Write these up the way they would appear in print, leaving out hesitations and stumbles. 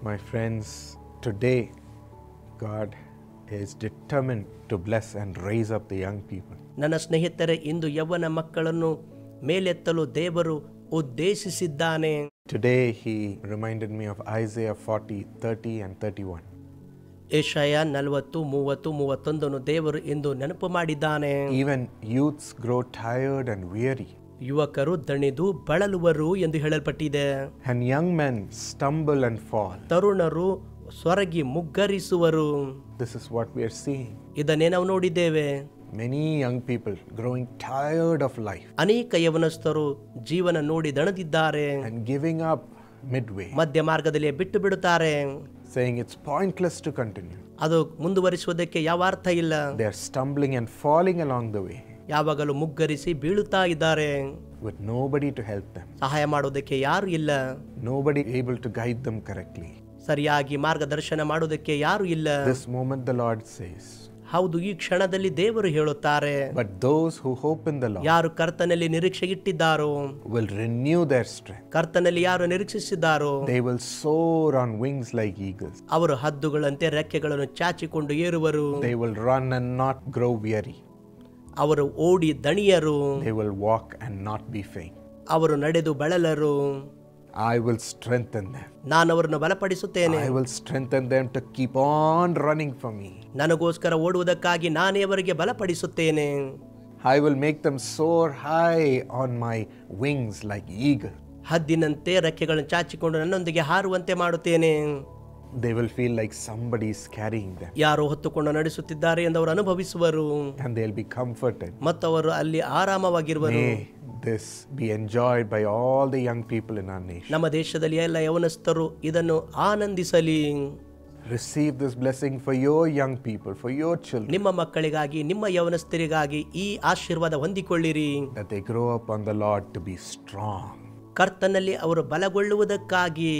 My friends, today God is determined to bless and raise up the young people. ನನ್ನ ಸ್ನೇಹಿತರೆ, ಇಂದು ಯೌವನ ಮಕ್ಕಳನ್ನು ಮೇಲೆತ್ತಲು ದೇವರು ಉದ್ದೇಶಿಸಿದ್ದಾನೆ. Today he reminded me of Isaiah 40, 30 and 31. ಯೆಶಾಯ 40, 30, 31 ದೇವರು ಇಂದು ನೆನಪು ಮಾಡಿದ್ದಾನೆ. Even youths grow tired and weary. ಯುವಕರು ದಣಿದು ಬಳಲುವರು ಎಂದು ಹೇಳಲ್ಪಟ್ಟಿದೆ. And young men stumble and fall. ತರುಣರು ಸ್ವರಗಿ ಮುಗ್ಗರಿಸುವರು. This is what we are seeing. ಇದನ್ನೇ ನಾವು ನೋಡಿದ್ದೇವೆ. Many young people growing tired of life. ಅನೇಕ ಯವನಸ್ಥರು ಜೀವನ ನೋಡಿ ದಣದಿದ್ದಾರೆ. And giving up midway. ಮಧ್ಯ ಮಾರ್ಗದಲ್ಲಿ ಬಿಟ್ಟು ಬಿಡುತ್ತಾರೆ. Saying it's pointless to continue. ಅದು ಮುಂದುವರಿಸುವುದಕ್ಕೆ ಯಾವ ಅರ್ಥ ಇಲ್ಲ. They are stumbling and falling along the way. ಯಾವಾಗಲೂ ಮುಗ್ಗರಿಸಿ ಬೀಳುತ್ತಾ ಇದ್ದಾರೆ. With nobody to help them. ಸಹಾಯ ಮಾಡೋದಕ್ಕೆ ಯಾರು ಇಲ್ಲ. Nobody able to guide them correctly. ಸರಿಯಾಗಿ ಮಾರ್ಗದರ್ಶನ ಮಾಡೋದಕ್ಕೆ ಯಾರು ಇಲ್ಲ. This moment the Lord says. ಹೌದು, ಈ ಕ್ಷಣದಲ್ಲಿ ದೇವರು ಹೇಳುತ್ತಾರೆ. But those who hope in the Lord. ಯಾರು ಕರ್ತನಲ್ಲಿ ನಿರೀಕ್ಷೆ ಇಟ್ಟಿದ್ದಾರೋ. Will renew their strength. ಕರ್ತನಲ್ಲಿ ಯಾರು ನಿರೀಕ್ಷಿಸಿದ್ದಾರೋ. They will soar on wings like eagles. ಅವರು ಹದ್ದುಗಳಂತೆ ರೆಕ್ಕೆಗಳನ್ನು ಚಾಚಿಕೊಂಡು ಏರುವರು. They will run and not grow weary. ಅವರು ಓಡಿ ದಣಿಯರು. They will walk and not be faint. ಅವರು ನಡೆದು ಬಳಲರು. I will strengthen them. ನಾನು ಅವರನ್ನು ಬಲಪಡಿಸುತ್ತೇನೆ. I will strengthen them to keep on running for me. ನನಗೋಸ್ಕರ ಓಡುವುದಕ್ಕಾಗಿ ನಾನೇ ಅವರಿಗೆ ಬಲಪಡಿಸುತ್ತೇನೆ. I will make them soar high on my wings like eagle. ಹದ್ದಿನಂತೆ ರೆಕ್ಕೆಗಳನ್ನು ಚಾಚಿಕೊಂಡು ನನ್ನೊಂದಿಗೆ ಹಾರುವಂತೆ ಮಾಡುತ್ತೇನೆ. They will feel like somebody is carrying them. ಯಾರೋ ಹೊತ್ತುಕೊಂಡು ನಡೆಸುತ್ತಿದ್ದಾರೆ ಎಂದು ಅವರು ಅನುಭವಿಸುವರು. And they'll be comforted. ಮತ್ತು ಅವರು ಅಲ್ಲಿ ಆರಾಮವಾಗಿರುವರು. May this be enjoyed by all the young people in our nation. ನಮ್ಮ ದೇಶದಲ್ಲಿ ಎಲ್ಲ ಯವನಸ್ಥರು ಇದನ್ನು ಆನಂದಿಸಲಿ. Receive this blessing for your young people, for your children. ನಿಮ್ಮ ಮಕ್ಕಳಿಗಾಗಿ, ನಿಮ್ಮ ಯವನಸ್ಥರಿಗಾಗಿ ಈ ಆಶೀರ್ವಾದ ಹೊಂದಿಕೊಳ್ಳಿರಿ. That they grow up on the Lord to be strong. ಕರ್ತನಲ್ಲಿ ಅವರು ಬಲಗೊಳ್ಳುವುದಕ್ಕಾಗಿ.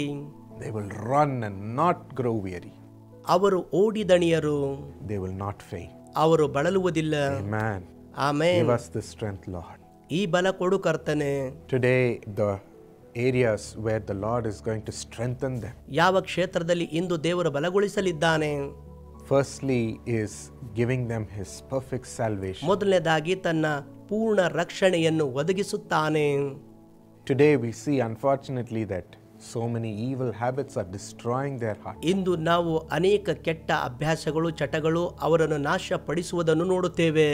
They will run and not grow weary. ಅವರು ಓಡಿ ದಣಿಯರು. They will not faint. ಅವರು ಬಳಲುವುದಿಲ್ಲ. Amen. Amen. Give us this strength, Lord. ಈ ಬಲ ಕೊಡು ಕರ್ತನೆ. Today, the areas where the Lord is going to strengthen them. ಯಾವ ಕ್ಷೇತ್ರದಲ್ಲಿ ಇಂದು ದೇವರು ಬಲಗೊಳಿಸಲಿದ್ದಾನೆ. Firstly is giving them His perfect salvation. ಮೊದಲನೇದಾಗಿ ತನ್ನ ಪೂರ್ಣ ರಕ್ಷಣೆಯನ್ನು ಒದಗಿಸುತ್ತಾನೆ. Today we see, unfortunately, that so many evil habits are destroying their heart. ಇಂದು ನಾವು ಅನೇಕ ಕೆಟ್ಟ ಅಭ್ಯಾಸಗಳು, ಚಟಗಳು ಅವರನ್ನು ನಾಶಪಡಿಸುವುದನ್ನು ನೋಡುತ್ತೇವೆ.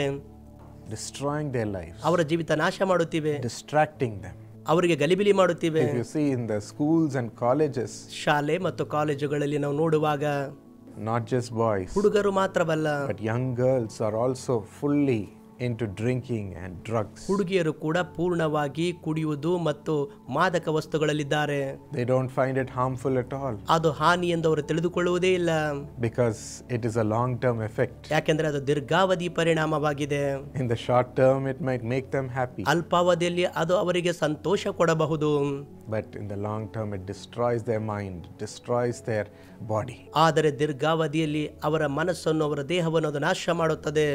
Destroying their lives. ಅವರ ಜೀವಿತ ನಾಶ ಮಾಡುತ್ತಿವೆ. Distracting them. ಅವರಿಗೆ ಗಲಿಬಿಲಿ ಮಾಡುತ್ತಿವೆ. If you see in the schools and colleges, ಶಾಲೆ ಮತ್ತು ಕಾಲೇಜುಗಳಲ್ಲಿ ನಾವು ನೋಡುವಾಗ not just boys, ಹುಡುಗರು ಮಾತ್ರವಲ್ಲ, but young girls are also fully into drinking and drugs. ಹುಡುಗಿಯರು ಕೂಡ ಪೂರ್ಣವಾಗಿ ಕುಡಿಯುವುದು ಮತ್ತು ಮಾದಕ ವಸ್ತುಗಳಲ್ಲಿದ್ದಾರೆ. They don't find it harmful at all. ಅದು ಹಾನಿ ಎಂದು ಅವರು ತಿಳಿದುಕೊಳ್ಳುವುದೇ ಇಲ್ಲ. Because it is a long term effect. ಯಾಕೆಂದರೆ ಅದು ದೀರ್ಘಾವಧಿ ಪರಿಣಾಮವಾಗಿದೆ. In the short term it might make them happy. ಅಲ್ಪಾವಧಿಯಲ್ಲಿ ಅದು ಅವರಿಗೆ ಸಂತೋಷ ಕೊಡಬಹುದು. But in the long term it destroys their mind, destroys their body. ಆದರೆ ದೀರ್ಘಾವಧಿಯಲ್ಲಿ ಅವರ ಮನಸ್ಸನ್ನು, ಅವರ ದೇಹವನ್ನು ಅದು ನಾಶ ಮಾಡುತ್ತದೆ.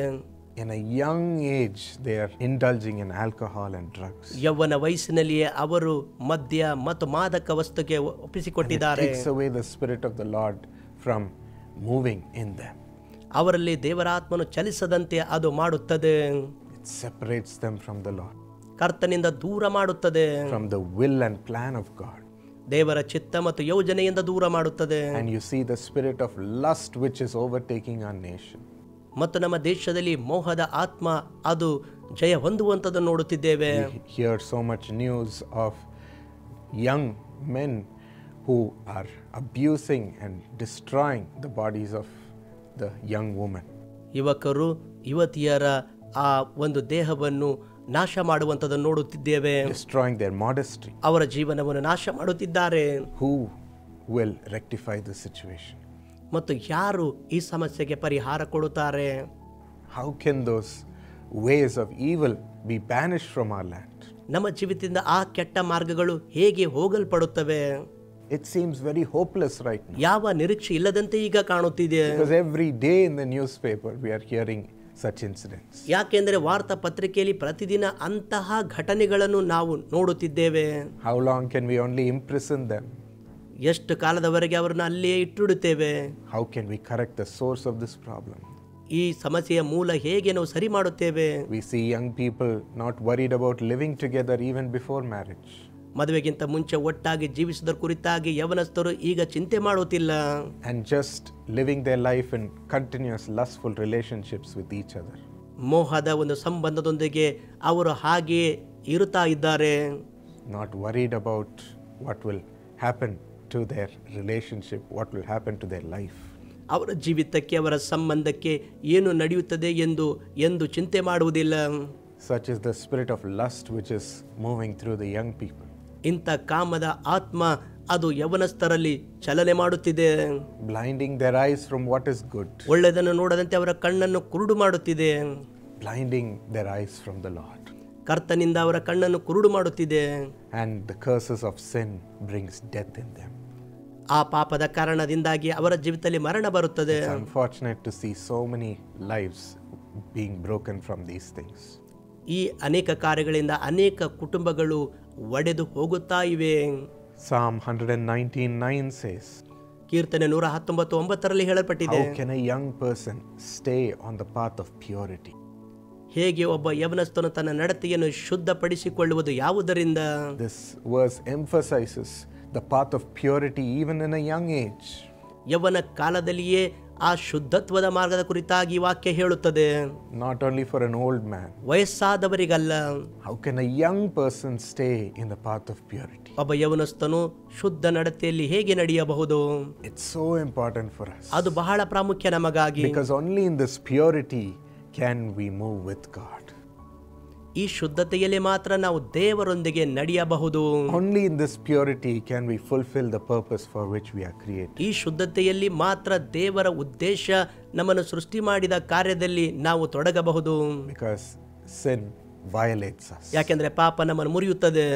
In a young age they are indulging in alcohol and drugs. ಯೌವನ ವಯಸ್ಸಿನಲ್ಲಿಯೇ ಅವರು ಮದ್ಯ ಮತ್ತು ಮಾದಕ ವಸ್ತುಗೆ ಒಪ್ಪಿಸಿಕೊಟ್ಟಿದ್ದಾರೆ. It takes away the spirit of the Lord from moving in them. ಅವರಲ್ಲಿ ದೇವರ ಆತ್ಮನು ಚಲಿಸದಂತೆ ಅದು ಮಾಡುತ್ತದೆ. It separates them from the Lord. ಕರ್ತನಿಂದ ದೂರ ಮಾಡುತ್ತದೆ. From the will and plan of God. ದೇವರ ಚಿತ್ತ ಮತ್ತು ಯೋಜನೆಯಿಂದ ದೂರ ಮಾಡುತ್ತದೆ. And you see the spirit of lust which is overtaking our nation. ಮತ್ತು ನಮ್ಮ ದೇಶದಲ್ಲಿ ಮೋಹದ ಆತ್ಮ ಅದು ಜಯ ಹೊಂದುವಂತದ್ದು ನೋಡುತ್ತಿದ್ದೇವೆ. We hear so much news of young men who are abusing and destroying the bodies of the young women. ಯುವಕರು ಯುವತಿಯರ ಆ ಒಂದು ದೇಹವನ್ನು ನಾಶ ಮಾಡುವಂತದ್ದನ್ನು ನೋಡುತ್ತಿದ್ದೇವೆ. Destroying their modesty. ಅವರ ಜೀವನವನ್ನು ನಾಶ ಮಾಡುತ್ತಿದ್ದಾರೆ. Who will rectify the situation? ಮತ್ತು ಯಾರು ಈ ಸಮಸ್ಯೆಗೆ ಪರಿಹಾರ ಕೊಡುತ್ತಾರೆ? How can those ways of evil be banished from our land? ನಮ್ಮ ಜೀವಿತದಿಂದ ಆ ಕೆಟ್ಟ ಮಾರ್ಗಗಳು ಹೇಗೆ ಹೋಗಲ್ಪಡುತ್ತವೆ? It seems very hopeless right now. ಯಾವ ನಿರೀಕ್ಷೆ ಇಲ್ಲದಂತೆ ಈಗ ಕಾಣುತ್ತಿದೆ. Because every day in the newspaper we are hearing such incidents. ಯಾಕೆಂದರೆ ವಾರ್ತಾ ಪತ್ರಿಕೆಯಲ್ಲಿ ಪ್ರತಿದಿನ ಅಂತಹ ಘಟನೆಗಳನ್ನು ನಾವು ನೋಡುತ್ತಿದ್ದೇವೆ. How long can we only imprison them? ಎಷ್ಟು ಕಾಲದವರೆಗೆ ಅವರನ್ನು ಅಲ್ಲೇ ಇಟ್ಟಿಡುತ್ತೇವೆ? How can we correct the source of this problem? ಈ ಸಮಸ್ಯೆಯ ಮೂಲ ಹೇಗೆ ನಾವು ಸರಿ ಮಾಡುತ್ತೇವೆ? We see young people not worried about living together even before marriage. ಮದುವೆಗಿಂತ ಮುಂಚೆ ಒಟ್ಟಾಗಿ ಜೀವಿಸುವುದರ ಕುರಿತಾಗಿ ಯವನಸ್ಥರು ಈಗ ಚಿಂತೆ ಮಾಡುತ್ತಿಲ್ಲ. And just living their life in continuous lustful relationships with each other. ಮೋಹದ ಒಂದು ಸಂಬಂಧದೊಂದಿಗೆ ಅವರು ಹಾಗೆ ಇರುತ್ತಾ ಇದ್ದಾರೆ. Not worried about what will happen to their relationship, what will happen to their life. ಅವರ ಜೀವಿತಕ್ಕೆ ಅವರ ಸಂಬಂಧಕ್ಕೆ ಏನು ನಡೆಯುತ್ತದೆ ಎಂದು ಚಿಂತೆ ಮಾಡುವುದಿಲ್ಲ. Such is the spirit of lust which is moving through the young people. ಇಂಥ ಕಾಮದ ಆತ್ಮ ಅದು ಯವನಸ್ಥರಲ್ಲಿ ಚಲನೆ ಮಾಡುತ್ತಿದೆ. Blinding their eyes from what is good. ಒಳ್ಳೆಯದನ್ನು ನೋಡದಂತೆ ಅವರ ಕಣ್ಣನ್ನು ಕುರುಡು ಮಾಡುತ್ತಿದೆ. Blinding their eyes from the Lord. ಕರ್ತನಿಂದ ಅವರ ಕಣ್ಣನ್ನು ಕುರುಡು ಮಾಡುತ್ತಿದೆ. And the curses of sin brings death in them. ಆ ಪಾಪದ ಕಾರಣದಿಂದಾಗಿ ಅವರ ಜೀವಿತದಲ್ಲಿ ಮರಣ ಬರುತ್ತದೆ. It's unfortunate to see so many lives being broken from these things. ಈ ಅನೇಕ ಕಾರ್ಯಗಳಿಂದ ಅನೇಕ ಕುಟುಂಬಗಳು ಒಡೆದು ಹೋಗುತ್ತಾ ಇವೆ. Psalm 119:9 says, ಕೀರ್ತನೆ 119:9 ಹೇಳಲ್ಪಟ್ಟಿದೆ. How can a young person stay on the path of purity? ಹೇಗೆ ಒಬ್ಬ ಯವನಸ್ಥನು ತನ್ನ ನಡತೆಯನ್ನು ಶುದ್ಧಪಡಿಸಿಕೊಳ್ಳುವುದು ಯಾವುದರಿಂದ? This verse emphasizes the path of purity even in a young age. ಯವನ ಕಾಲದಲ್ಲಿಯೇ ಆ ಶುದ್ಧತ್ವದ ಮಾರ್ಗದ ಕುರಿತಾಗಿ ವಾಕ್ಯ ಹೇಳುತ್ತದೆ. Not only for an old man. ವಯಸ್ಸಾದವರಿಗಲ್ಲ. How can a young person stay in the path of purity? ಒಬ್ಬ ಯವನಸ್ಥನು ಶುದ್ಧ ನಡತೆಯಲ್ಲಿ ಹೇಗೆ ನಡೆಯಬಹುದು? It's so important for us. ಅದು ಬಹಳ ಪ್ರಾಮುಖ್ಯ ನಮಗಾಗಿ. Because only in this purity can we move with God. ಈ ಶುದ್ಧತೆಯಲ್ಲಿ ಮಾತ್ರ ನಾವು ದೇವರೊಂದಿಗೆ ನಡೆಯಬಹುದು. Only in this purity can we fulfill the purpose for which we are created. ಈ ಶುದ್ಧತೆಯಲ್ಲಿ ಮಾತ್ರ ದೇವರ ಉದ್ದೇಶ ನಮ್ಮನ್ನು ಸೃಷ್ಟಿ ಮಾಡಿದ ಕಾರ್ಯದಲ್ಲಿ ನಾವು ತೊಡಗಬಹುದು. Because sin violates us. ಯಾಕೆಂದ್ರೆ ಪಾಪ ನಮ್ಮನ್ನು ಮುರಿಯುತ್ತದೆ.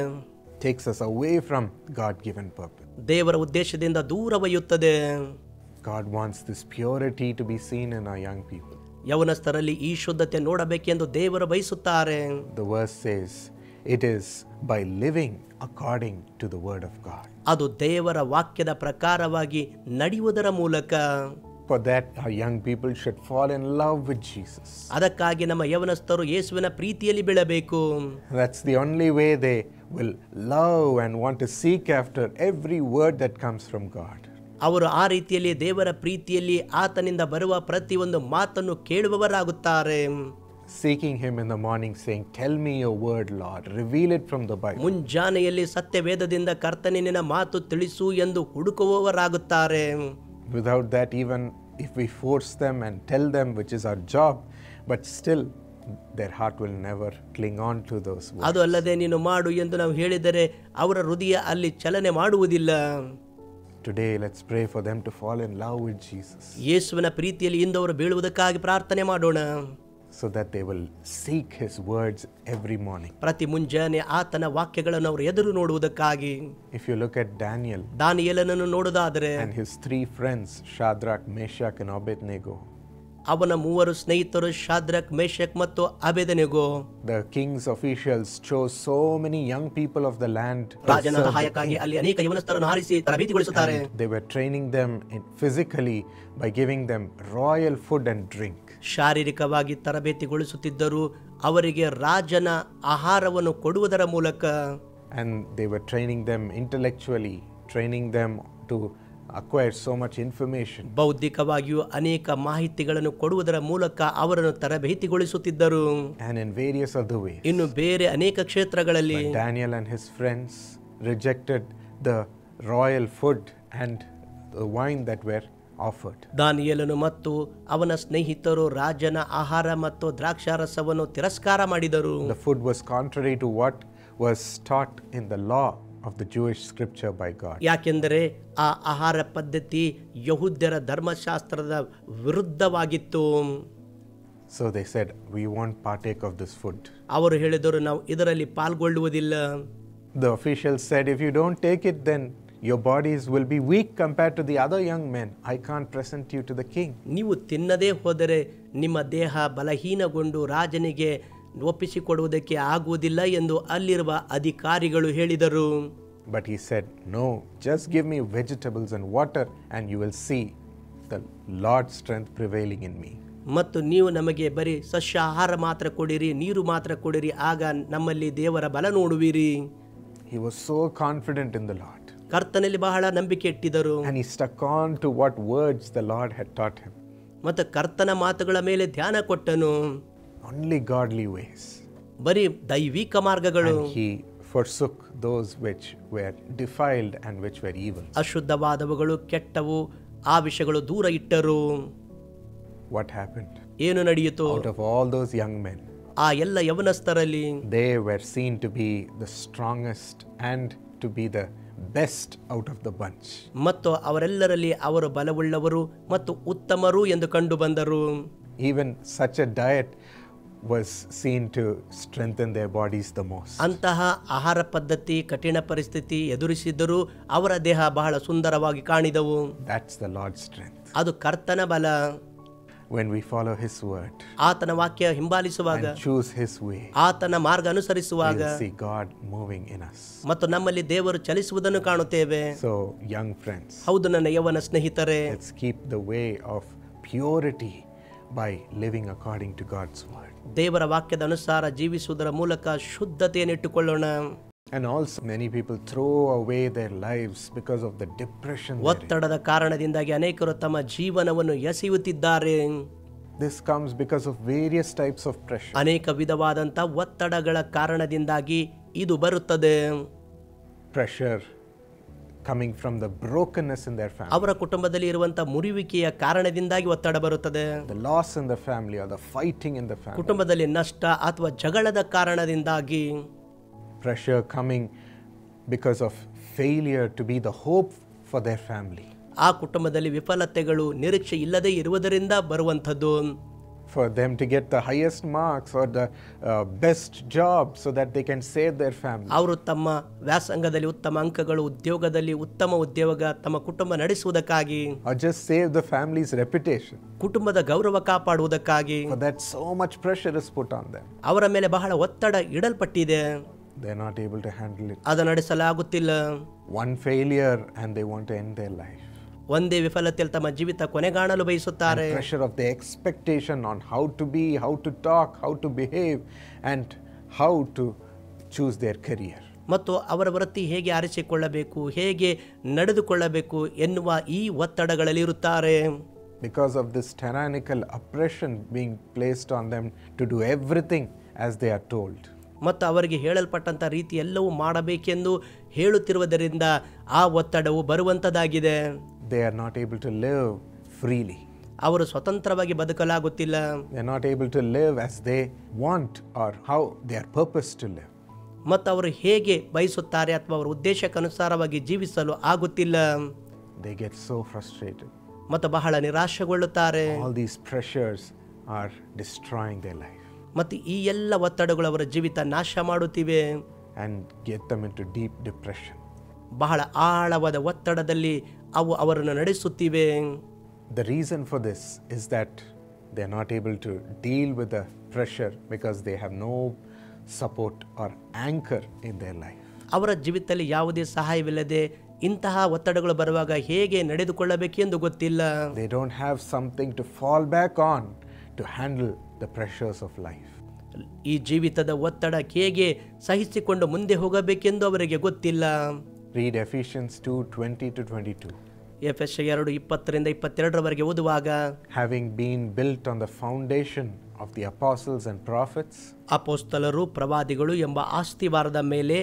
Takes us away from God-given purpose. ದೇವರ ಉದ್ದೇಶದಿಂದ ದೂರ ಒಯ್ಯುತ್ತದೆ. God wants this purity to be seen in our young people. ಯವನಸ್ಥರಲ್ಲಿ ಈ ಶುದ್ಧತೆ ನೋಡಬೇಕೆಂದು ದೇವರು ಬಯಸುತ್ತಾರೆ. The verse says, it is by living according to the word of God. ಅದು ದೇವರ ವಾಕ್ಯದ ಪ್ರಕಾರವಾಗಿ ನಡೆಯುವುದರ ಮೂಲಕ. For that, our young people should fall in love with Jesus. ಅದಕ್ಕಾಗಿ ನಮ್ಮ ಯವನಸ್ಥರು ಯೇಸುವಿನ ಪ್ರೀತಿಯಲ್ಲಿ ಬೀಳಬೇಕು. That's the only way they will love and want to seek after every word that comes from God. ಅವರು ಆ ರೀತಿಯಲ್ಲಿ ದೇವರ ಪ್ರೀತಿಯಲ್ಲಿ ಆತನಿಂದ ಬರುವ ಪ್ರತಿಯೊಂದು ಮಾತನ್ನು ಕೇಳುವವರಾಗುತ್ತಾರೆ. Seeking him in the morning saying, tell me your word, Lord, reveal it from the Bible. ಮುಂಜಾನೆಯಲ್ಲಿ ಸತ್ಯವೇದದಿಂದ ಕರ್ತನೇ ನಿನ್ನ ಮಾತು ತಿಳಿಸು ಎಂದು ಹುಡುಕುವವರಾಗುತ್ತಾರೆ. Without that, even if we force them and tell them, which is our job, but still their heart will never cling on to those words. ಅದು ಅಲ್ಲದೆ ನೀನು ಮಾಡು ಎಂದು ನಾವು ಹೇಳಿದರೆ ಅವರ ಹೃದಯ ಅಲ್ಲಿ ಚಲನೆ ಮಾಡುವುದಿಲ್ಲ. Today, let's pray for them to fall in love with Jesus. ಯೇಸುವಿನ ಪ್ರೀತಿಯಲ್ಲಿ ಇಂದವರು ಬೀಳುವುದಕ್ಕಾಗಿ ಪ್ರಾರ್ಥನೆ ಮಾಡೋಣ. So that they will seek his words every morning. ಪ್ರತಿ ಮುಂಜಾನೆ ಆತನ ವಾಕ್ಯಗಳನ್ನು ಅವರು ಎದುರು ನೋಡುವುದಕ್ಕಾಗಿ. If you look at Daniel, ದಾನಿಯೇಲನನ್ನು ನೋಡುವುದಾದರೆ, and his three friends, Shadrach, Meshach and Abednego, ಅವನ ಮೂವರು ಸ್ನೇಹಿತರು ಶಾದ್ರಕ್, ಮೇಷಕ್ ಮತ್ತು ಅಬೇದನೆಗೋ. the king's officials chose so many young people of the land. ರಾಜನ ಸಹಾಯಕ್ಕಾಗಿ ಅಲ್ಲಿ ಅನೇಕ ಯವನಸ್ಥರನ್ನು ಆರಿಸಿ ತರಬೇತಿಗೊಳಿಸುತ್ತಾರೆ. They were training them physically by giving them royal food and drink. ಶಾರೀರಿಕವಾಗಿ ತರಬೇತಿಗೊಳಿಸುತ್ತಿದ್ದರು, ಅವರಿಗೆ ರಾಜನ ಆಹಾರವನ್ನು ಕೊಡುವುದರ ಮೂಲಕ. And they were training them intellectually, training them to acquire so much information. ಬೌದ್ಧಿಕವಾಗಿಯೂ ಅನೇಕ ಮಾಹಿತಿಗಳನ್ನು ಕೊಡುವುದರ ಮೂಲಕ ಅವರನ್ನು ತರಬೇತಿಗೊಳಿಸುತ್ತಿದ್ದರು. And in various other ways. ಇನ್ನು ಬೇರೆ ಅನೇಕ ಕ್ಷೇತ್ರಗಳಲ್ಲಿ. But Daniel and his friends rejected the royal food and the wine that were offered. ದಾನಿಯೇಲನು ಮತ್ತು ಅವನ ಸ್ನೇಹಿತರು ರಾಜನ ಆಹಾರ ಮತ್ತು ದ್ರಾಕ್ಷಾರಸವನ್ನು ತಿರಸ್ಕಾರ ಮಾಡಿದರು. The food was contrary to what was taught in the law of the Jewish scripture by God. ಯಾಕೆಂದರೆ ಆ ಆಹಾರ ಪದ್ಧತಿ ಯಹೂದ್ಯರ ಧರ್ಮಶಾಸ್ತ್ರದ ವಿರುದ್ಧವಾಗಿತ್ತು. So they said, we won't partake of this food. ಅವರು ಹೇಳಿದರು, ನಾವು ಇದರಲ್ಲಿ ಪಾಲ್ಗೊಳ್ಳುವುದಿಲ್ಲ. The officials said, if you don't take it, then your bodies will be weak compared to the other young men. I can't present you to the king. ನೀವು ತಿನ್ನದೇ ಹೋದರೆ ನಿಮ್ಮ ದೇಹ ಬಲಹೀನಗೊಂಡು ರಾಜನಿಗೆ ಒಪ್ಪಿಸಿಕೊಡುವುದಕ್ಕೆ ಆಗುವುದಿಲ್ಲ ಎಂದು ಅಲ್ಲಿರುವ ಅಧಿಕಾರಿಗಳು ಹೇಳಿದರು. But he said, no, just give me vegetables and water and you will see the Lord's strength prevailing in me. ಮತ್ತು ನೀವು ನಮಗೆ ಬರೀ ಸಸ್ಯಾಹಾರ ಮಾತ್ರ ಕೊಡಿರಿ, ನೀರು ಮಾತ್ರ ಕೊಡಿರಿ, ಆಗ ನಮ್ಮಲ್ಲಿ ದೇವರ ಬಲ ನೋಡುವಿರಿ. He was so confident in the Lord. ಕರ್ತನಲ್ಲಿ ಬಹಳ ನಂಬಿಕೆ ಇಟ್ಟಿದ್ದರು. And he stuck on to what words the Lord had taught him. ಮತ್ತು ಕರ್ತನ ಮಾತುಗಳ ಮೇಲೆ ಧ್ಯಾನ ಕೊಟ್ಟನು. Only godly ways. ಬರೀ ದೈವಿಕ ಮಾರ್ಗಗಳು. And he forsook those which were defiled and which were evil. ಅಶುದ್ಧವಾದವುಗಳು, ಕೆಟ್ಟವು, ಆ ವಿಷಯಗಳು ದೂರ ಇಟ್ಟರು. What happened? ಏನು ನಡೆಯಿತು? Out of all those young men, ಆ ಎಲ್ಲ ಯವನಸ್ಥರಲ್ಲಿ they were seen to be the strongest and to be the best out of the bunch. ಮತ್ತು ಅವರೆಲ್ಲರಲ್ಲಿ ಅವರು ಬಲವುಳ್ಳವರು ಮತ್ತು ಉತ್ತಮರು ಎಂದು ಕಂಡು ಬಂದರು. Even such a diet was seen to strengthen their bodies the most. ಅಂತಹ ಆಹಾರ ಪದ್ಧತಿ ಕಠಿಣ ಪರಿಸ್ಥಿತಿ ಎದುರಿಸಿದರೂ ಅವರ ದೇಹ ಬಹಳ ಸುಂದರವಾಗಿ ಕಾಣಿದವು. That's the Lord's strength. ಅದು ಕರ್ತನ ಬಲ. When we follow his word ಆತನ ವಾಕ್ಯ ಹಿಂಬಾಲಿಸುವಾಗ, and choose his way, ಆತನ ಮಾರ್ಗ ಅನುಸರಿಸುವಾಗ we'll see God moving in us. ಮತ್ತು ನಮ್ಮಲ್ಲಿ ದೇವರು ಚಲಿಸುವುದನ್ನು ಕಾಣುತ್ತೇವೆ. So young friends, ಹೌದು ನನ್ನ ಯೌವನ ಸ್ನೇಹಿತರೆ, let's keep the way of purity by living according to God's word. ದೇವರ ವಾಕ್ಯದ ಅನುಸಾರ ಜೀವಿಸುವುದರ ಮೂಲಕ ಶುದ್ಧತೆಯನ್ನು ಇಟ್ಟುಕೊಳ್ಳೋಣ. And also many people throw away their lives because of the depression. ಒತ್ತಡದ ಕಾರಣದಿಂದಾಗಿ ಅನೇಕರು ತಮ್ಮ ಜೀವನವನ್ನು ಎಸೆಯುತ್ತಿದ್ದಾರೆ. This comes because of various types of pressure. ಅನೇಕ ವಿಧವಾದಂಥ ಒತ್ತಡಗಳ ಕಾರಣದಿಂದಾಗಿ ಇದು ಬರುತ್ತದೆ. Pressure coming from the brokenness in their family. ಅವರ ಕುಟುಂಬದಲ್ಲಿ ಇರುವಂತಹ ಮುರಿಯುವಿಕೆಯ ಕಾರಣದಿಂದಾಗಿ ಒತ್ತಡ ಬರುತ್ತದೆ. The loss in the family or the fighting in the family. ಕುಟುಂಬದಲ್ಲಿ ನಷ್ಟ ಅಥವಾ ಜಗಳದ ಕಾರಣದಿಂದಾಗಿ. Pressure coming because of failure to be the hope for their family. ಆ ಕುಟುಂಬದಲ್ಲಿ ವಿಫಲತೆಗಳು ನಿರೀಕ್ಷೆ ಇಲ್ಲದೆ ಇರುವುದರಿಂದ ಬರುವಂಥದ್ದು. For them to get the highest marks or the best job so that they can save their family. ಅವರು ತಮ್ಮ ವ್ಯಾಸಂಗದಲ್ಲಿ ಉತ್ತಮ ಅಂಕಗಳು, ಉದ್ಯೋಗದಲ್ಲಿ ಉತ್ತಮ ಉದ್ಯೋಗ, ತಮ್ಮ ಕುಟುಂಬ ನಡೆಸುವುದಕ್ಕಾಗಿ, or just save the family's reputation. ಕುಟುಂಬದ ಗೌರವ ಕಾಪಾಡುವುದಕ್ಕಾಗಿ. For that so much pressure is put on them. ಅವರ ಮೇಲೆ ಬಹಳ ಒತ್ತಡ ಇಡಲ್ಪಟ್ಟಿದೆ. They are not able to handle it. ಅದು ನಡೆಸಲಾಗುತ್ತಿಲ್ಲ. One failure and they want to end their life. ಒಂದೇ ವಿಫಲತೆಯಲ್ಲಿ ತಮ್ಮ ಜೀವಿತ ಕೊನೆಗಾಣಲು ಬಯಸುತ್ತಾರೆ. And pressure of the expectation on how to be, how to talk, how to behave and how to choose their career. ಮತ್ತು ಅವರ ವೃತ್ತಿ ಹೇಗೆ ಆರಿಸಿಕೊಳ್ಳಬೇಕು, ಹೇಗೆ ನಡೆದುಕೊಳ್ಳಬೇಕು ಎನ್ನುವ ಈ ಒತ್ತಡಗಳಲ್ಲಿ ಇರುತ್ತಾರೆ. Because of this tyrannical oppression being placed on them to do everything as they are told. ಮತ್ತು ಅವರಿಗೆ ಹೇಳಲ್ಪಟ್ಟಂಥ ರೀತಿ ಎಲ್ಲವೂ ಮಾಡಬೇಕೆಂದು ಹೇಳುತ್ತಿರುವುದರಿಂದ ಆ ಒತ್ತಡವು ಬರುವಂಥದ್ದಾಗಿದೆ. They are not able to live freely. ಅವರು ಸ್ವತಂತ್ರವಾಗಿ ಬದುಕಲಾಗುತ್ತಿಲ್ಲ. They are not able to live as they want or how they are purposed to live. ಮತ್ತು ಅವರು ಹೇಗೆ ಬಯಸುತ್ತಾರೆ ಅಥವಾ ಅವರ ಉದ್ದೇಶಕ್ಕನುಸಾರವಾಗಿ ಜೀವಿಸಲು ಆಗುತ್ತಿಲ್ಲ. They get so frustrated. ಮತ್ತು ಬಹಳ ನಿರಾಶೆಗೊಳ್ಳುತ್ತಾರೆ. All these pressures are destroying their life. ಮತ್ತು ಈ ಎಲ್ಲ ಒತ್ತಡಗಳು ಅವರ ಜೀವಿತ ನಾಶ ಮಾಡುತ್ತಿವೆ. And get them into deep depression. ಬಹಳ ಆಳವಾದ ಒತ್ತಡದಲ್ಲಿ ಅವು ಅವರನ್ನು ನಡೆಸುತ್ತಿವೆ. The reason for this is that they are not able to deal with the pressure because they have no support or anchor in their life. ಅವರ ಜೀವಿತದಲ್ಲಿ ಯಾವುದೇ ಸಹಾಯವಿಲ್ಲದೆ ಇಂತಹ ಒತ್ತಡಗಳು ಬರುವಾಗ ಹೇಗೆ ನಡೆದುಕೊಳ್ಳಬೇಕೆಂದು ಗೊತ್ತಿಲ್ಲ. They don't have something to fall back on to handle the pressures of life. ಈ ಜೀವಿತದ ಒತ್ತಡ ಹೇಗೆ ಸಹಿಸಿಕೊಂಡು ಮುಂದೆ ಹೋಗಬೇಕೆಂದು ಅವರಿಗೆ ಗೊತ್ತಿಲ್ಲ. Read Ephesians 2:20 to 22. ಎಫೆಸ 2:20-22 ಓದುವಾಗ, Having been built on the foundation of the apostles and prophets, ಅಪೊಸ್ತಲರು ಪ್ರವಾದಿಗಳು ಎಂಬ ಆಸ್ತಿವಾರದ ಮೇಲೆ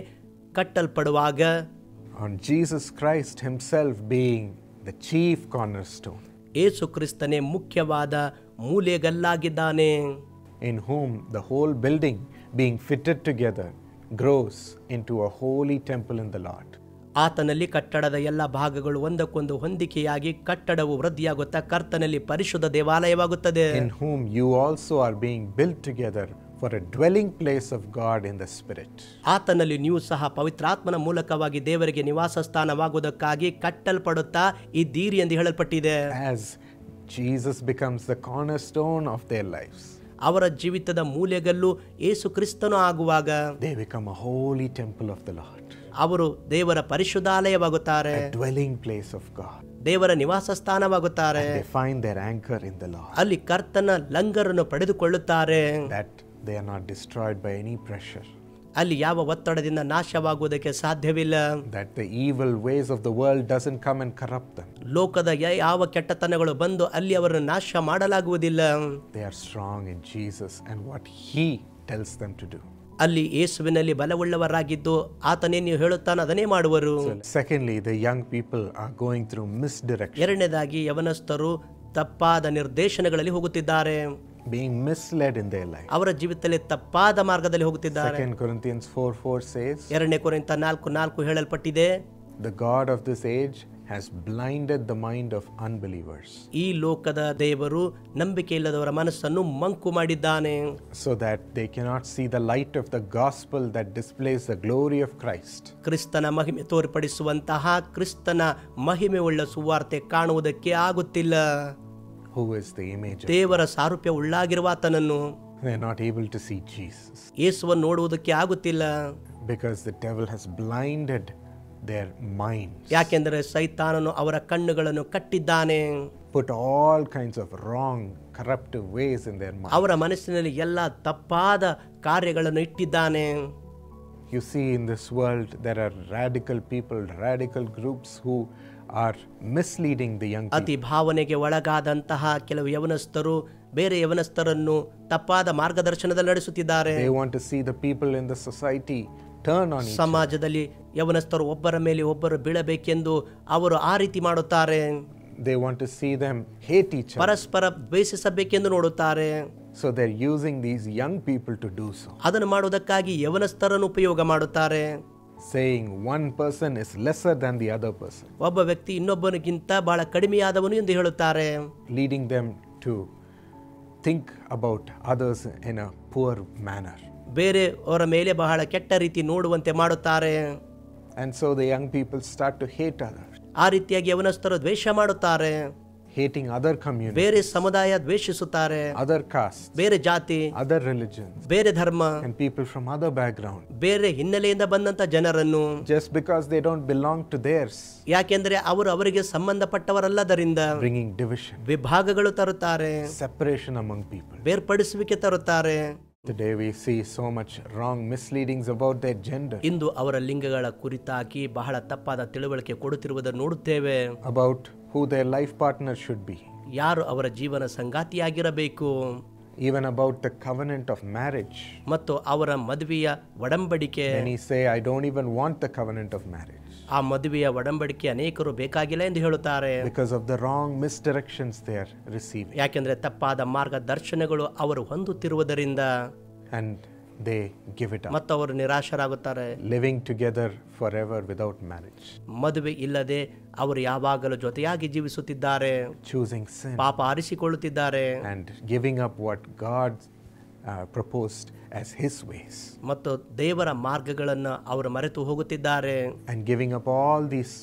ಕಟ್ಟಲ್ಪಡುವಾಗ, on Jesus Christ himself being the chief cornerstone, ಯೇಸು ಕ್ರಿಸ್ತನೇ ಮುಖ್ಯವಾದ ಮೂಲೆಗಲ್ಲಾಗಿದ್ದಾನೆ. in whom the whole building being fitted together grows into a holy temple in the Lord. ಆತನಲ್ಲಿ ಕಟ್ಟಡದ ಎಲ್ಲ ಭಾಗಗಳು ಒಂದಕ್ಕೊಂದು ಹೊಂದಿಕೆಯಾಗಿ ಕಟ್ಟಡವು ವೃದ್ಧಿಯಾಗುತ್ತಾ ಕರ್ತನಲ್ಲಿ ಪರಿಶುದ್ಧ ದೇವಾಲಯವಾಗುತ್ತದೆ. In whom you also are being built together for a dwelling place of God in the Spirit. ಆತನಲ್ಲಿ ನೀವು ಸಹ ಪವಿತ್ರಾತ್ಮನ ಮೂಲಕವಾಗಿ ದೇವರಿಗೆ ನಿವಾಸ ಸ್ಥಾನವಾಗುವುದಕ್ಕಾಗಿ ಕಟ್ಟಲ್ಪಡುತ್ತಾ ಇದ್ದೀರಿ ಎಂದು ಹೇಳಲ್ಪಟ್ಟಿದೆ. As Jesus becomes the cornerstone of their lives, ಅವರ ಜೀವಿತದ ಮೂಲೆಗಲ್ಲು ಯೇಸು ಕ್ರಿಸ್ತನು ಆಗುವಾಗ they become a holy temple of the Lord. ಅವರು ದೇವರ ಪರಿಶುದ್ಧಾಲಯವಾಗುತ್ತಾರೆ, a dwelling place of God. ದೇವರ ನಿವಾಸ ಸ್ಥಾನವಾಗುತ್ತಾರೆ. They find their anchor in the Lord. ಅಲ್ಲಿ ಕರ್ತನ ಲಂಗರನ್ನು ಪಡೆದುಕೊಳ್ಳುತ್ತಾರೆ. That they are not destroyed by any pressure. ಅಲ್ಲಿ ಯಾವ ಒತ್ತಡದಿಂದ ನಾಶವಾಗುವುದಕ್ಕೆ ಸಾಧ್ಯವಿಲ್ಲ. That the evil ways of the world doesn't come and corrupt them. ಲೋಕದ ಯಾವ ಕೆಟ್ಟತನಗಳು ಬಂದು ಅಲ್ಲಿ ಅವರನ್ನು ನಾಶ ಮಾಡಲಾಗುವುದಿಲ್ಲ. They are strong in Jesus and what He tells them to do. ಅಲ್ಲಿ ಯೇಸುವಿನಲ್ಲಿ ಬಲವುಳ್ಳವರಾಗಿದ್ದು ಆತನೇನು ಹೇಳುತ್ತಾನೋ ಅದನ್ನೇ ಮಾಡುವರು. Secondly, the young people are going through misdirection. ಎರಡನೇದಾಗಿ ಯವನಸ್ಥರು ತಪ್ಪಾದ ನಿರ್ದೇಶನಗಳಲ್ಲಿ ಹೋಗುತ್ತಿದ್ದಾರೆ. Being misled in their life. ಅವರ ಜೀವಿತದಲ್ಲಿ ತಪ್ಪಾದ ಮಾರ್ಗದಲ್ಲಿ ಹೋಗುತ್ತಿದ್ದಾರೆ. 2 Corinthians 4:4 says, 2 ಕೊರಿಂಥ 4:4 ಹೇಳಲ್ಪಟ್ಟಿದೆ, the God of this age has blinded the mind of unbelievers. ಈ ಲೋಕದ ದೇವರು ನಂಬಿಕೆ ಇಲ್ಲದವರ ಮನಸ್ಸನ್ನು ಮಂಕು ಮಾಡಿದ್ದಾನೆ. So that they cannot see the light of the gospel that displays the glory of Christ. ಕ್ರಿಸ್ತನ ಮಹಿಮೆ ತೋರ್ಪಡಿಸುವಂತಹ ಕ್ರಿಸ್ತನ ಮಹಿಮೆಯುಳ್ಳ ಸುವಾರ್ತೆ ಕಾಣುವುದಕ್ಕೆ ಆಗುತ್ತಿಲ್ಲ. Who is the image of ದೇವರ ಸಾರೂಪ್ಯ ಉಳ್ಳಾಗಿರುವ ಆತನನ್ನು they are not able to see Jesus. ಯೇಸುವನ್ನು ನೋಡುವುದಕ್ಕೆ ಆಗುತ್ತಿಲ್ಲ. Because the devil has blinded their minds. ಯಾಕೆಂದರೆ ಸೈತಾನನು ಅವರ ಕಣ್ಣುಗಳನ್ನು ಕಟ್ಟಿದ್ದಾನೆ. Put all kinds of wrong, corruptive ways in their mind. ಅವರ ಮನಸ್ಸಿನಲ್ಲಿ ಎಲ್ಲ ತಪ್ಪಾದ ಕಾರ್ಯಗಳನ್ನು ಇಟ್ಟಿದ್ದಾನೆ. You see, in this world there are radical people, radical groups who are misleading the young ಅತಿ people. ಭಾವನೆಗೆ ಒಳಗಾದಂತಹ ಕೆಲವು ಯವನಸ್ಥರು ಬೇರೆ ಯವನಸ್ಥರನ್ನು ತಪ್ಪಾದ ಮಾರ್ಗದರ್ಶನದಲ್ಲಿ ನಡೆಸುತ್ತಿದ್ದಾರೆ. They want to see the people in the society turn on each other. ಸಮಾಜದಲ್ಲಿ ಯವನಸ್ಥರು ಒಬ್ಬರ ಮೇಲೆ ಒಬ್ಬರು ಬೀಳಬೇಕೆಂದು ಅವರು ಆ ರೀತಿ ಮಾಡುತ್ತಾರೆ. They want to see them hate each other. ಪರಸ್ಪರ ದ್ವೇಷಿಸಬೇಕೆಂದು ನೋಡುತ್ತಾರೆ. So they're using these young people to do so. ಅದನ್ನು ಮಾಡುವುದಕ್ಕಾಗಿ ಯವನಸ್ಥರನ್ನು ಉಪಯೋಗ ಮಾಡುತ್ತಾರೆ. Saying one person is lesser than the other person. ಒಬ್ಬ ವ್ಯಕ್ತಿ ಇನ್ನೊಬ್ಬನಿಗಿಂತ ಬಹಳ ಕಡಿಮೆಯಾದವನು ಎಂದು ಹೇಳುತ್ತಾರೆ. Leading them to think about others in a poor manner. ಬೇರೆಯವರ ಮೇಲೆ ಬಹಳ ಕೆಟ್ಟ ರೀತಿ ನೋಡುವಂತೆ ಮಾಡುತ್ತಾರೆ. And so the young people start to hate others. ಆ ರೀತಿಯಾಗಿ ಯವನಸ್ಥರು ದ್ವೇಷ ಮಾಡುತ್ತಾರೆ. Hating other communities, ಬೇರೆ ಸಮುದಾಯ ದ್ವೇಷಿಸುತ್ತಾರೆ. other castes, ಬೇರೆ ಜಾತಿ, other religions, ಬೇರೆ ಧರ್ಮ, and people from other background. ಬೇರೆ ಹಿನ್ನೆಲೆಯಿಂದ ಬಂದಂತ ಜನರನ್ನು Just because they don't belong to theirs, ಯಾಕೆಂದ್ರೆ ಅವರು ಅವರಿಗೆ ಸಂಬಂಧಪಟ್ಟವರಲ್ಲದರಿಂದ bringing division, ವಿಭಾಗಗಳು ತರುತ್ತಾರೆ, separation among people. ಬೇರ್ಪಡಿಸುವಿಕೆ ತರುತ್ತಾರೆ. Today we see so much wrong misleadings about their gender, ಇಂದು ಅವರ ಲಿಂಗಗಳ ಕುರಿತಾಗಿ ಬಹಳ ತಪ್ಪಾದ ತಿಳುವಳಿಕೆ ಕೊಡುತ್ತಿರುವುದನ್ನು ನೋಡುತ್ತೇವೆ. about who their life partner should be, ಯಾರು ಅವರ ಜೀವನ ಸಂಗಾತಿಯಾಗಿರಬೇಕು, even about the covenant of marriage. ಮತ್ತು ಅವರ ಮದುವೆಯ ಒಡಂಬಡಿಕೆ. Many say, I don't even want the covenant of marriage, ಆ ಮದುವೆಯ ಒಡಂಬಡಿಕೆ ಅನೇಕರು ಬೇಕಾಗಿಲ್ಲ ಎಂದು ಹೇಳುತ್ತಾರೆ. because of the wrong misdirections they are receiving. ಯಾಕೆಂದ್ರೆ ತಪ್ಪಾದ ಮಾರ್ಗದರ್ಶನಗಳು ಅವರು ಹೊಂದುತ್ತಿರುವುದರಿಂದ And they give it up, ಮತ್ತು ಅವರು ನಿರಾಶರಾಗುತ್ತಾರೆ. living together forever without marriage, ಮದುವೆ ಇಲ್ಲದೆ ಅವರು ಯಾವಾಗಲೂ ಜೊತೆಯಾಗಿ ಜೀವಿಸುತ್ತಿದ್ದಾರೆ, choosing sin, ಪಾಪ ಆರಿಸಿಕೊಳ್ಳುತ್ತಿದ್ದಾರೆ and giving up what God proposed as His ways, ಮತ್ತು ದೇವರ ಮಾರ್ಗಗಳನ್ನು ಅವರು ಮರೆತು ಹೋಗುತ್ತಿದ್ದಾರೆ. and giving up all these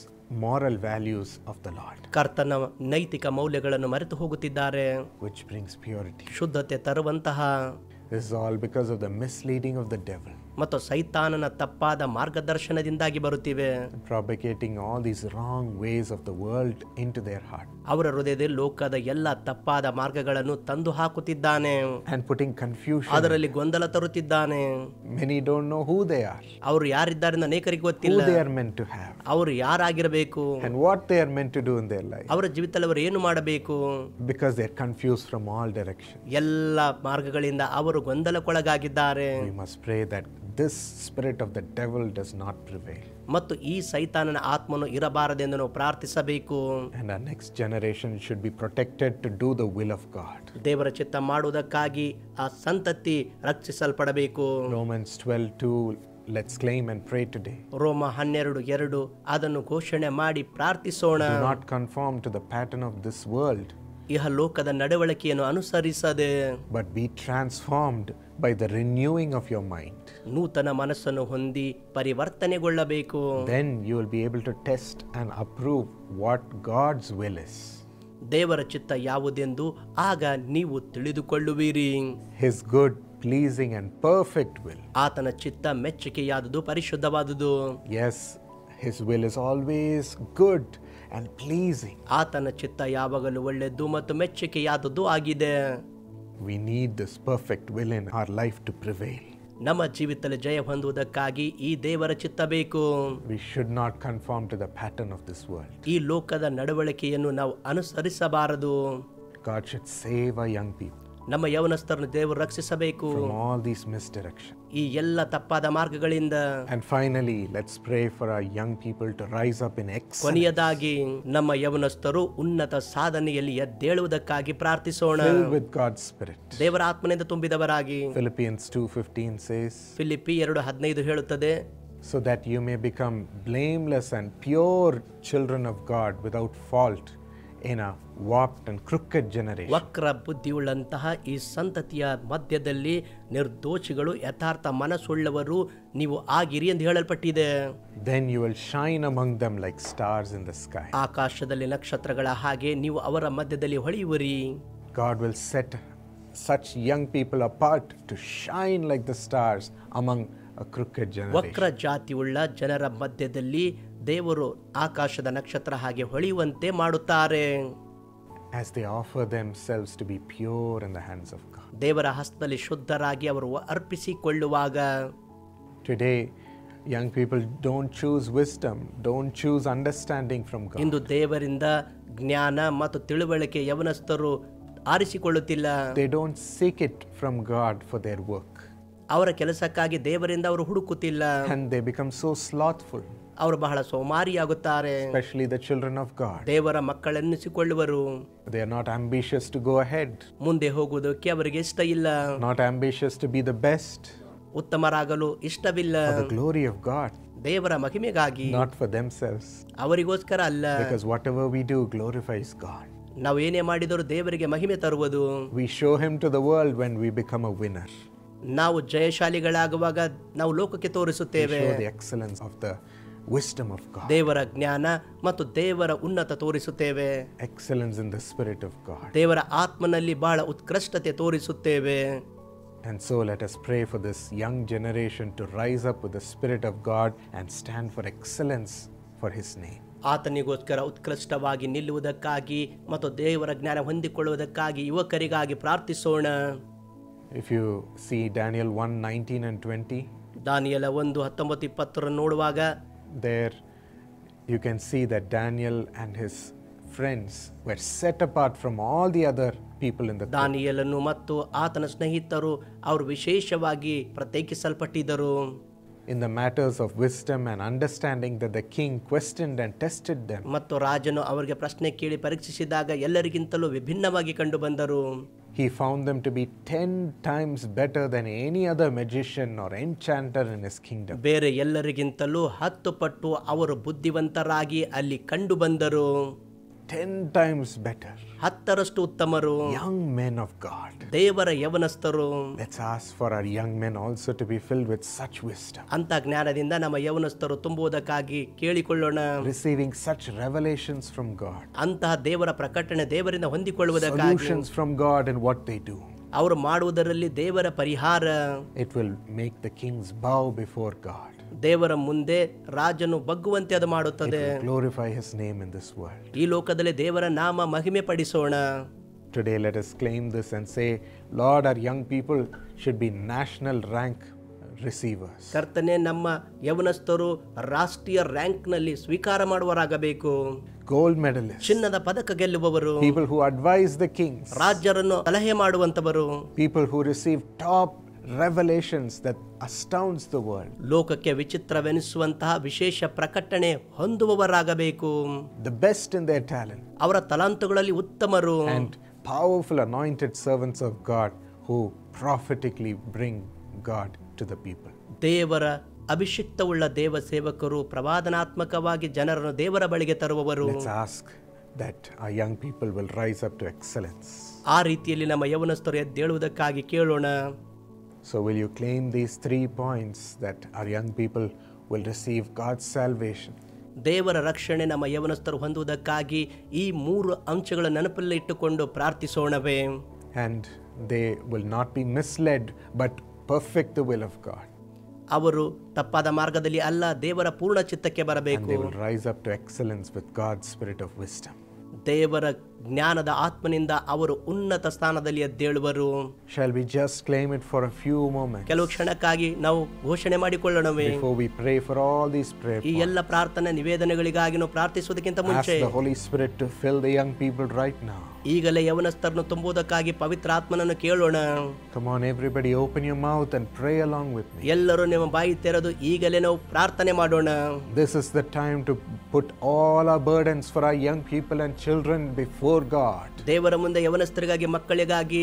moral values of the Lord, ಕರ್ತನ ನೈತಿಕ ಮೌಲ್ಯಗಳನ್ನು ಮರೆತು ಹೋಗುತ್ತಿದ್ದಾರೆ, which brings purity. ಶುದ್ಧತೆ ತರುವಂತಹ. This is all because of the misleading of the devil, ಮತ್ತು ಸೈತಾನನ ತಪ್ಪಾದ ಮಾರ್ಗದರ್ಶನದಿಂದಾಗಿ ಬರುತ್ತಿವೆ. propagating all these wrong ways of the world into their heart, ಅವರ ಹೃದಯದಲ್ಲಿ ಲೋಕದ ಎಲ್ಲ ತಪ್ಪಾದ ಮಾರ್ಗಗಳನ್ನು ತಂದು ಹಾಕುತ್ತಿದ್ದಾನೆ, and putting confusion. ಅದರಲ್ಲಿ ಗೊಂದಲ ತರುತ್ತಿದ್ದಾನೆ. Many don't know who they are, ಅವರು ಯಾರಿದ್ದಾರೆ ಅನೇಕರಿಗೆ who ಗೊತ್ತಿಲ್ಲ, they are meant to have, ಅವರು ಯಾರಾಗಿರಬೇಕು, and what they are meant to do in their life, ಅವರ ಜೀವಿತದಲ್ಲಿ ಅವರು ಏನು ಮಾಡಬೇಕು. because they are confused from all directions. ಎಲ್ಲ ಮಾರ್ಗಗಳಿಂದ ಅವರು ಗೊಂದಲಕ್ಕೊಳಗಾಗಿದ್ದಾರೆ. We must pray that this spirit of the devil does not prevail, ಮತ್ತು ಈ ಸೈತಾನನ ಆತ್ಮನು ಇರಬಾರದೆಂದು ನಾವು ಪ್ರಾರ್ಥಿಸಬೇಕು. and our next generation should be protected to do the will of God. ದೇವರ ಚಿತ್ತ ಮಾಡುವುದಕ್ಕಾಗಿ ಆ ಸಂತತಿ ರಕ್ಷಿಸಲ್ಪಡಬೇಕು. Romans 12:2, let's claim and pray today. ರೋಮ 12:2 ಅದನ್ನು ಘೋಷಣೆ ಮಾಡಿ ಪ್ರಾರ್ಥಿಸೋಣ. Do not conform to the pattern of this world, ಇಹ ಲೋಕದ ನಡವಳಿಕೆಯನ್ನು ಅನುಸರಿಸದೆ, but be transformed by the renewing of your mind. ನೂತನ ಮನಸ್ಸನ್ನು ಹೊಂದಿ ಪರಿವರ್ತನೆಗೊಳ್ಳಬೇಕು. Then you will be able to test and approve what God's will is. ದೇವರ ಚಿತ್ತ ಯಾವುದೆಂದು ಆಗ ನೀವು ತಿಳಿದುಕೊಳ್ಳುವಿರಿ. His good, pleasing and perfect will. ಆತನ ಚಿತ್ತ ಮೆಚ್ಚುಗೆಯಾದುದು, ಪರಿಶುದ್ಧವಾದುದು. Yes, His will is always good and pleasing. ಆತನ ಚಿತ್ತ ಯಾವಾಗಲೂ ಒಳ್ಳೆಯದು ಮತ್ತು ಮೆಚ್ಚುಗೆಯಾದದ್ದು ಆಗಿದೆ. We need this perfect will in our life to prevail. ನಮ್ಮ ಜೀವಿತದಲ್ಲಿ ಜಯ ಹೊಂದುವುದಕ್ಕಾಗಿ ಈ ದೇವರ ಚಿತ್ತ ಬೇಕು. We should not conform to the pattern of this world. ಈ ಲೋಕದ ನಡವಳಿಕೆಯನ್ನು ನಾವು ಅನುಸರಿಸಬಾರದು. God should save our young people ನಮ್ಮ ಯೌವನಸ್ಥರನ್ನು ದೇವರು ರಕ್ಷಿಸಬೇಕು from all these misdirection. ಈ ಎಲ್ಲ ತಪ್ಪಾದ ಮಾರ್ಗಗಳಿಂದ. And finally, let's pray for our young people to rise up in excellence. ಕೊನೆಯದಾಗಿ ನಮ್ಮ ಯೌವನಸ್ಥರು ಉನ್ನತ ಸಾಧನೆಯಲ್ಲಿ ಎದ್ದೇಳುವುದಕ್ಕಾಗಿ ಪ್ರಾರ್ಥಿಸೋಣ. Filled with God's Spirit. ದೇವರ ಆತ್ಮನಿಂದ ತುಂಬಿದವರಾಗಿ. Philippians 2:15 says, ಫಿಲಿಪ್ಪಿ 2:15 ಹೇಳುತ್ತದೆ, so that you may become blameless and pure children of God without fault in a warped and crooked generation. ವಕ್ರ ಬುದ್ಧಿಯುಳ್ಳಂತಹ ಈ ಸಂತತಿಯ ಮಧ್ಯದಲ್ಲಿ ನಿರ್ದೋಷಿಗಳು, ಯಥಾರ್ಥ ಮನಸ್ಸುಳ್ಳವರು ನೀವು ಆಗಿರಿ ಎಂದು ಹೇಳಲ್ಪಟ್ಟಿದೆ. Then you will shine among them like stars in the sky. ಆಕಾಶದಲ್ಲಿ ನಕ್ಷತ್ರಗಳ ಹಾಗೆ ನೀವು ಅವರ ಮಧ್ಯದಲ್ಲಿ ಹೊಳೆಯುವಿರಿ. God will set such young people apart to shine like the stars among a crooked generation. ವಕ್ರ ಜಾತಿಯುಳ್ಳ ಜನರ ಮಧ್ಯದಲ್ಲಿ ದೇವರು ಆಕಾಶದ ನಕ್ಷತ್ರ ಹಾಗೆ ಹೊಳೆಯುವಂತೆ ಮಾಡುತ್ತಾರೆ. As they offer themselves to be pure in the hands of God. ದೇವರ ಹಸ್ತದಲ್ಲಿ ಶುದ್ಧರಾಗಿ ಅವರು ಅರ್ಪಿಸಿಕೊಳ್ಳುವಾಗ. Today, young people don't choose wisdom, don't choose understanding from God. ಇಂದು ದೇವರಿಂದ ಜ್ಞಾನ ಮತ್ತು ತಿಳುವಳಿಕೆ ಯೌವನಸ್ಥರು ಆರಿಸಿಕೊಳ್ಳುತ್ತಿಲ್ಲ. They don't seek it from God for their work. ಅವರ ಕೆಲಸಕ್ಕಾಗಿ ದೇವರಿಂದ ಅವರು ಹುಡುಕುತ್ತಿಲ್ಲ. And they become so slothful. ಅವರು ಬಹಳ ಸೋಮಾರಿಯಾಗುತ್ತಾರೆ. Especially the children of God. ದೇವರ ಮಕ್ಕಳೆನ್ನಿಸಿಕೊಳ್ಳುವರು. They are not ambitious to go ahead. ಮುಂದೆ ಹೋಗುವುದಕ್ಕೆ ಅವರಿಗೆ ಇಷ್ಟ ಇಲ್ಲ. Not ambitious to be the best. ಉತ್ತಮರಾಗಲು ಇಷ್ಟವಿಲ್ಲ. For the glory of God. ದೇವರ ಮಹಿಮೆಗಾಗಿ. Not for themselves. ಅವರಿಗೋಸ್ಕರ ಅಲ್ಲ. Because whatever we do glorifies God. ನಾವು ಏನೇ ಮಾಡಿದರೂ ದೇವರಿಗೆ ಮಹಿಮೆ ತರುವುದು. We show Him to the world when we become a winner. ನಾವು ಜಯಶಾಲಿಗಳಾಗುವಾಗ ನಾವು ಲೋಕಕ್ಕೆ ತೋರಿಸುತ್ತೇವೆ. We show the excellence of the wisdom of God. ದೇವರ ಜ್ಞಾನ ಮತ್ತು ದೇವರ ಉನ್ನತ ತೋರಿಸುತ್ತೇವೆ. Excellence in the Spirit of God. ದೇವರ ಆತ್ಮನಲ್ಲಿ ಬಹಳ ಉತ್ಕೃಷ್ಟತೆ ತೋರಿಸುತ್ತೇವೆ. And so let us pray for this young generation to rise up with the Spirit of God and stand for excellence for His name. ಆತನಿಗೋಸ್ಕರ ಉತ್ಕೃಷ್ಟವಾಗಿ ನಿಲ್ಲುವುದಕ್ಕಾಗಿ ಮತ್ತು ದೇವರ ಜ್ಞಾನ ಹೊಂದಿಕೊಳ್ಳುವುದಕ್ಕಾಗಿ ಯುವಕರಿಗಾಗಿ ಪ್ರಾರ್ಥಿಸೋಣ. If you see Daniel 1:19 and 20, ದಾನಿಯೇಲ 1:19-20 ನೋಡುವಾಗ, there you can see that Daniel and his friends were set apart from all the other people in the court. ದಾನಿಯೇಲನು ಮತ್ತು ಆತನ ಸ್ನೇಹಿತರು ಅವರು ವಿಶೇಷವಾಗಿ ಪ್ರತ್ಯೇಕಿಸಲ್ಪಟ್ಟಿದ್ದರು. In the matters of wisdom and understanding that the king questioned and tested them. ಮತ್ತು ರಾಜನು ಅವರಿಗೆ ಪ್ರಶ್ನೆ ಕೇಳಿ ಪರೀಕ್ಷಿಸಿದಾಗ ಎಲ್ಲರಿಗಿಂತಲೂ ವಿಭಿನ್ನವಾಗಿ ಕಂಡು ಬಂದರು. He found them to be 10 times better than any other magician or enchanter in his kingdom. ಬೇರೆ ಎಲ್ಲರಿಗಿಂತಲೂ 10 ಪಟ್ಟು ಅವರು ಬುದ್ಧಿವಂತರಾಗಿ ಅಲ್ಲಿ ಕಂಡು ಬಂದರು. 10 times better. 10ರಷ್ಟು ಉತ್ತಮರು. Young men of God. ದೇವರ ಯೌವನಸ್ಥರು. Let's ask for our young men also to be filled with such wisdom. ಅಂತ ಜ್ಞಾನದಿಂದ ನಮ್ಮ ಯೌವನಸ್ಥರು ತುಂಬುವುದಕ್ಕಾಗಿ ಕೇಳಿಕೊಳ್ಳೋಣ. Receiving such revelations from God. ಅಂತಹ ದೇವರ ಪ್ರಕಟಣೆ ದೇವರಿಂದ ಹೊಂದಿಕೊಳ್ಳುವುದಕ್ಕಾಗಿ. Solutions from God in what they do. ಅವರು ಮಾಡುವುದರಲ್ಲಿ ದೇವರ ಪರಿಹಾರ. It will make the kings bow before God. ದೇವರ ಮುಂದೆ ರಾಜನು ಬಗ್ಗುವಂತೆ ಅದು It ಮಾಡುತ್ತದೆ. will glorify His name in this world. ಈ ಲೋಕದಲ್ಲಿ ದೇವರ ನಾಮ ಮಹಿಮೆ ಪಡಿಸೋಣ. Today let us claim this and say, Lord, our young people should be national rank receivers. ಕರ್ತನೆ, ನಮ್ಮ ಯೌವನಸ್ಥರು ರಾಷ್ಟ್ರೀಯ ರ್ಯಾಂಕ್ನಲ್ಲಿ ಸ್ವೀಕಾರ ಮಾಡುವರಾಗಬೇಕು. Gold medalists. ಚಿನ್ನದ ಪದಕ ಗೆಲ್ಲುವವರು. People who advise the kings. ರಾಜ್ಯರನ್ನು ಸಲಹೆ ಮಾಡುವಂತವರು. People who receive top revelations that astounds the world. ಲೋಕಕ್ಕೆ ವಿಚಿತ್ರವೆನಿಸುವಂತಹ ವಿಶೇಷ ಪ್ರಕಟಣೆ ಹೊಂದುವವರಾಗಬೇಕು. The best in their talent. ಅವರ ತಲಾಂತುಗಳಲ್ಲಿ ಉತ್ತಮರು. And powerful anointed servants of God who prophetically bring God to the people. ದೇವರ ಅಭಿಷಿಕ್ತವುಳ್ಳ ದೇವ ಸೇವಕರು ಪ್ರವಾದನಾತ್ಮಕವಾಗಿ ಜನರನ್ನು ದೇವರ ಬಳಿಗೆ ತರುವವರು. Let's ask that our young people will rise up to excellence. ಆ ರೀತಿಯಲ್ಲಿ ನಮ್ಮ ಯೌವನಸ್ಥರು ಎದ್ದೇಳುವುದಕ್ಕಾಗಿ ಕೇಳೋಣ. So will you claim these 3 points that our young people will receive God's salvation? ದೇವರ ರಕ್ಷಣೆ ನಮ್ಮ ಯೌವನಸ್ಥರು ಹೊಂದುವುದಕ್ಕಾಗಿ ಈ 3 ಅಂಶಗಳ ನೆನಪಲ್ಲಿ ಇಟ್ಟುಕೊಂಡು ಪ್ರಾರ್ಥಿಸೋಣವೇ? And they will not be misled, but perfect the will of God. ಅವರು ತಪ್ಪಾದ ಮಾರ್ಗದಲ್ಲಿ ಅಲ್ಲ, ದೇವರ ಪೂರ್ಣ ಚಿತ್ತಕ್ಕೆ And ಬರಬೇಕು. they will rise up to excellence with God's spirit of wisdom. ದೇವರ ಜ್ಞಾನದ ಆತ್ಮನಿಂದ ಅವರು ಉನ್ನತ ಸ್ಥಾನದಲ್ಲಿ ಎದ್ದೇಳುವರು. Shall we just claim it for a few moments ಕೆಲವು ಕ್ಷಣಕ್ಕಾಗಿ ನಾವು ಘೋಷಣೆ ಮಾಡಿಕೊಳ್ಳೋಣವೇ? before we pray for all these prayer ಈ points? ಎಲ್ಲ ಪ್ರಾರ್ಥನೆ ನಿವೇದನೆಗಳಿಗಾಗಿ ನಾವು ಪ್ರಾರ್ಥಿಸುವುದಕ್ಕಿಂತ Ask ಮುಂಚೆ the Holy Spirit to fill the young people right now. ಈಗಲೇ ಯವನಸ್ಥರನ್ನು ತುಂಬುವುದಕ್ಕಾಗಿ ಪವಿತ್ರಾತ್ಮನನ್ನು ಕೇಳೋಣ. Come on, everybody, open your mouth and pray along with me. ಎಲ್ಲರೂ ನಿಮ್ಮ ಬಾಯಿ ತೆರೆದು ಈಗಲೇ ನಾವು ಪ್ರಾರ್ಥನೆ ಮಾಡೋಣ. This is the time to put all our burdens for our young people and children before God. ದೇವರ ಮುಂದೆ ಯವನಸ್ಥರಿಗಾಗಿ ಮಕ್ಕಳಿಗಾಗಿ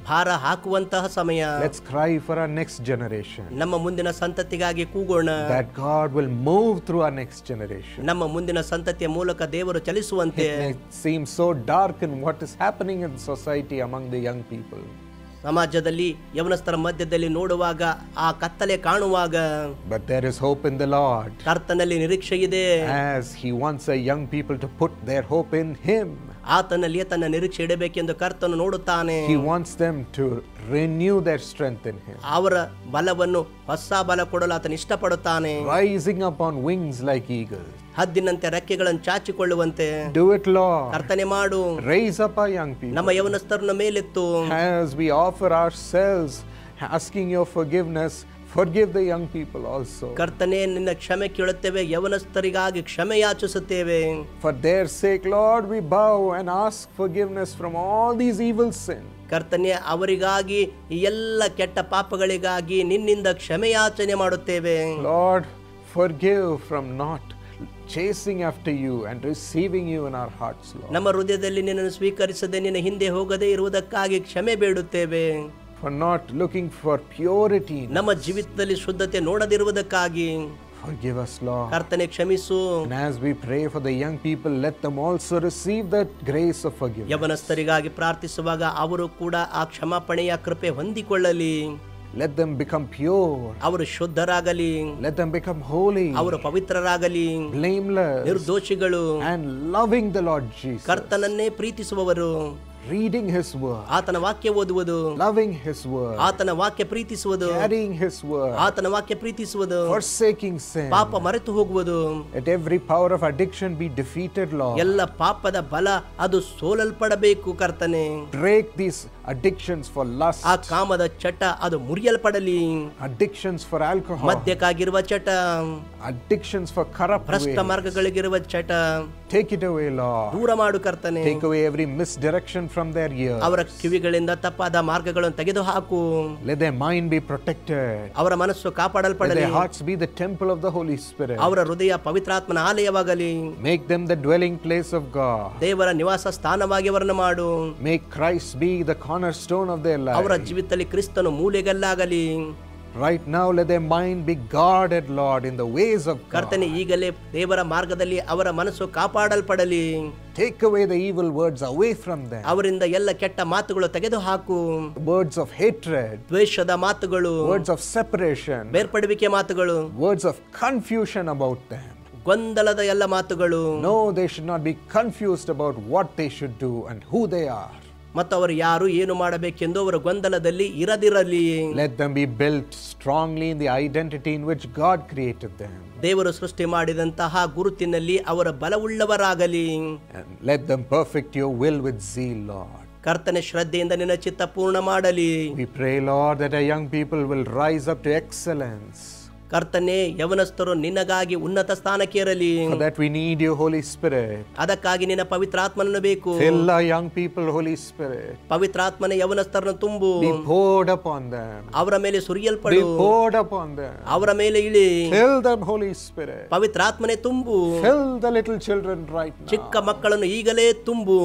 ಭಾರ ಹಾಕುವಂತಹ ಸಮಯ. Let's cry for our next generation, ನಮ್ಮ ಮುಂದಿನ ಸಂತತಿಗಾಗಿ ಕೂಗೋಣ. that God will move through our next generation. ನಮ್ಮ ಮುಂದಿನ ಸಂತತಿಯ ಮೂಲಕ ದೇವರು ಚಲಿಸುವಂತೆ. It seems so dark in what is happening in society among the young people. ಸಮಾಜದಲ್ಲಿ ಯವನಸ್ಥರ ಮಧ್ಯದಲ್ಲಿ ನೋಡುವಾಗ ಆ ಕತ್ತಲೆ ಕಾಣುವಾಗ But there is hope in the Lord, ಕರ್ತನಲ್ಲಿ ನಿರೀಕ್ಷೆ ಇದೆ. as He wants our young people to put their hope in Him. ಆತನಲ್ಲಿಯೇ ತನ್ನ ನಿರೀಕ್ಷೆ ಇಡಬೇಕೆಂದು ಕರ್ತನು ನೋಡುತ್ತಾನೆ. He wants them to renew their strength in Him, ಅವರ ಬಲವನ್ನು ಹೊಸ ಬಲ ಕೊಡಲು ಆತನು ಇಷ್ಟಪಡುತ್ತಾನೆ. rising up on wings like eagles. ಹದ್ದಿನಂತೆ ರೆಕ್ಕೆಗಳನ್ನು ಚಾಚಿಕೊಳ್ಳುವಂತೆ Do it, Lord. ಕರ್ತನೆ ಮಾಡು. Raise up our young people ನಮ್ಮ ಯವನಸ್ಥರನ್ನ ಮೇಲೆತ್ತು. as we offer ourselves asking your forgiveness. Forgive the young people also. ಕರ್ತನೆ ನಿನ್ನ ಕ್ಷಮೆ ಕೇಳುತ್ತೇವೆ, ಯವನಸ್ಥರಿಗಾಗಿ ಕ್ಷಮೆ ಯಾಚಿಸುತ್ತೇವೆ. For their sake, Lord, we bow and ask forgiveness from all these evil sins. ಕರ್ತನೆ ಅವರಿಗಾಗಿ ಈ ಎಲ್ಲ ಕೆಟ್ಟ ಪಾಪಗಳಿಗಾಗಿ ನಿನ್ನಿಂದ ಕ್ಷಮೆ ಯಾಚನೆ ಮಾಡುತ್ತೇವೆ. Lord, forgive from not chasing after you and receiving you in our hearts, Lord. ನಮ್ಮ ಹೃದಯದಲ್ಲಿ ನಿನ್ನನ್ನು ಸ್ವೀಕರಿಸದೆ ನಿನ್ನ ಹಿಂದೆ ಹೋಗದೆ ಇರುವುದಕ್ಕಾಗಿ ಕ್ಷಮೆ ಬೇಡುತ್ತೇವೆ. For not looking for purity. ನಮ್ಮ ಜೀವಿತದಲ್ಲಿ ಶುದ್ಧತೆ ನೋಡದಿರುವುದಕ್ಕಾಗಿ Forgive us, Lord. ಕರ್ತನೆ ಕ್ಷಮಿಸು. And as we pray for the young people, let them also receive that grace of forgiveness. ಯವನಸ್ಥರಿಗಾಗಿ ಪ್ರಾರ್ಥಿಸುವಾಗ ಅವರು ಕೂಡ ಆ ಕ್ಷಮಾಪಣೆಯ ಕೃಪೆ ಹೊಂದಿಕೊಳ್ಳಲಿ. Let them become pure. ಅವರು ಶುದ್ಧರಾಗಲಿ. Let them become holy, ಅವರು ಪವಿತ್ರರಾಗಲಿ, blameless, ನಿರ್ದೋಷಿಗಳು, and loving the Lord Jesus. ಕರ್ತನನ್ನೇ ಪ್ರೀತಿಸುವವರು, Reading His word, ಆತನ ವಾಕ್ಯ ಓದುವುದು, loving His word, ಆತನ ವಾಕ್ಯ ಪ್ರೀತಿಸುವುದು, carrying His word, ಆತನ ವಾಕ್ಯ ಪ್ರೀತಿಸುವುದು, forsaking sin. ಪಾಪ ಮರೆತು ಹೋಗುವುದು. Let every power of addiction be defeated, Lord. ಎಲ್ಲ ಪಾಪದ ಬಲ ಅದು ಸೋಲಲ್ಪಡಬೇಕು ಕರ್ತನೆ. Break these addictions for lust, ಆ ಕಾಮದ ಚಟ ಅದು ಮುರಿಯಲ್ಪಡಲಿ. addictions for alcohol, ಮದ್ಯಕ್ಕಾಗಿರುವ ಚಟ, addictions for corrupt ಭ್ರಷ್ಟ ways. ಮಾರ್ಗಗಳಿಗಿರುವ ಚಟ Take it away, Lord. ದೂರ ಮಾಡು ಕರ್ತನೆ. Take away every misdirection from their ears. ಅವರ ಕಿವಿಗಳಿಂದ ತಪ್ಪಾದ ಮಾರ್ಗಗಳನ್ನು ತೆಗೆದು ಹಾಕು. Let their mind be protected. ಅವರ ಮನಸ್ಸು Let ಕಾಪಾಡಲ್ಪಡಲಿ. their hearts be the temple of the Holy Spirit. ಅವರ ಹೃದಯ ಪವಿತ್ರಾತ್ಮನ ಆಲಯವಾಗಲಿ. Make them the dwelling place of God. ದೇವರ ನಿವಾಸ ಸ್ಥಾನವಾಗಿ ಅವರನ್ನು ಮಾಡು. Make Christ be the cornerstone of their ಅವರ life. ಜೀವಿತದಲ್ಲಿ ಕ್ರಿಸ್ತನು ಮೂಲೆಗಲ್ಲಾಗಲಿ. Right now, let their mind be guarded, Lord, in the ways of God. ಕರ್ತನೆ ಈಗಲೇ ದೇವರ ಮಾರ್ಗದಲ್ಲಿ ಅವರ ಮನಸ್ಸು ಕಾಪಾಡಲ್ಪಡಲಿ. Take away the evil words away from them. ಅವರಿಂದ ಎಲ್ಲ ಕೆಟ್ಟ ಮಾತುಗಳು ತೆಗೆದು ಹಾಕು. Words of hatred, ದ್ವೇಷದ ಮಾತುಗಳು, words of separation, ಬೇರ್ಪಡುವಿಕೆ ಮಾತುಗಳು, words of confusion about them. ಗೊಂದಲದ ಎಲ್ಲ ಮಾತುಗಳು. No, they should not be confused about what they should do and who they are. ಮತ್ತು ಅವರು ಯಾರು ಏನು ಮಾಡಬೇಕೆಂದು ಅವರ ಗೊಂದಲದಲ್ಲಿ ಇರದಿರಲಿ. Let them be built strongly in the identity in which God created them. ದೇವರು ಸೃಷ್ಟಿ ಮಾಡಿದಂತಹ ಗುರುತಿನಲ್ಲಿ ಅವರ ಬಲವುಳ್ಳವರಾಗಲಿ. And let them perfect your will with zeal, Lord. ಕರ್ತನೆ ಶ್ರದ್ಧೆಯಿಂದ ನಿನ್ನ ಚಿತ್ತ ಪೂರ್ಣ ಮಾಡಲಿ. We pray, Lord, that our young people will rise up to excellence. ಕರ್ತನೆ ಯವನಸ್ಥರು ನಿನಗಾಗಿ ಉನ್ನತ ಸ್ಥಾನಕ್ಕೇರಲಿ. For that we need your Holy Spirit. ಅದಕ್ಕಾಗಿ ನಿನ್ನ ಪವಿತ್ರಾತ್ಮನನ್ನು ಬೇಕು. Fill our young people, Holy Spirit. ಪವಿತ್ರಾತ್ಮನ ಯವನಸ್ಥರನ್ನು ತುಂಬು. Be poured upon them. ಅವರ ಮೇಲೆ Be ಸುರಿಯಲ್ಪಡು. poured upon them. ಅವರ ಮೇಲೆ ಇಳಿ. Fill them, Holy Spirit. ಪವಿತ್ರಾತ್ಮನೇ ತುಂಬು. Fill the little children right now. ಚಿಕ್ಕ ಮಕ್ಕಳನ್ನು ಈಗಲೇ ತುಂಬು.